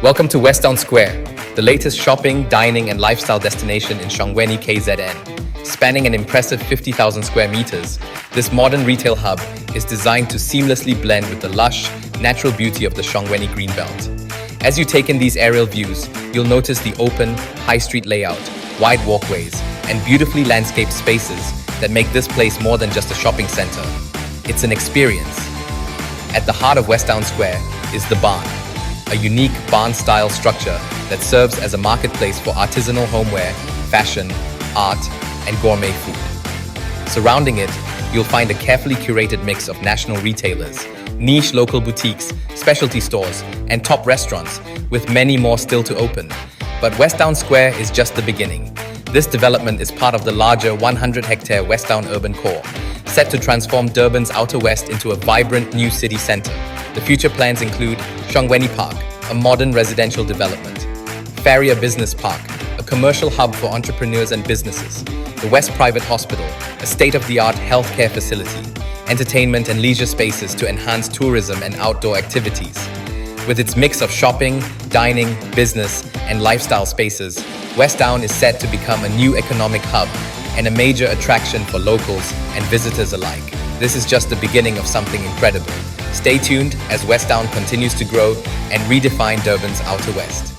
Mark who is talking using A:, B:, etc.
A: Welcome to Westown Square, the latest shopping, dining, and lifestyle destination in Shongweni, KZN. Spanning an impressive 50,000 square meters, this modern retail hub is designed to seamlessly blend with the lush, natural beauty of the Shongweni Greenbelt. As you take in these aerial views, you'll notice the open, high street layout, wide walkways, and beautifully landscaped spaces that make this place more than just a shopping center. It's an experience. At the heart of Westown Square is the barn, a unique barn-style structure that serves as a marketplace for artisanal homeware, fashion, art, and gourmet food. Surrounding it, you'll find a carefully curated mix of national retailers, niche local boutiques, specialty stores, and top restaurants, with many more still to open. But Westown Square is just the beginning. This development is part of the larger 100-hectare Westown urban core, set to transform Durban's Outer West into a vibrant new city center. The future plans include Shongweni Park, a modern residential development; Farrier Business Park, a commercial hub for entrepreneurs and businesses; the West Private Hospital, a state-of-the-art healthcare facility; entertainment and leisure spaces to enhance tourism and outdoor activities. With its mix of shopping, dining, business, and lifestyle spaces, Westown is set to become a new economic hub and a major attraction for locals and visitors alike. This is just the beginning of something incredible. Stay tuned as Westown continues to grow and redefine Durban's Outer West.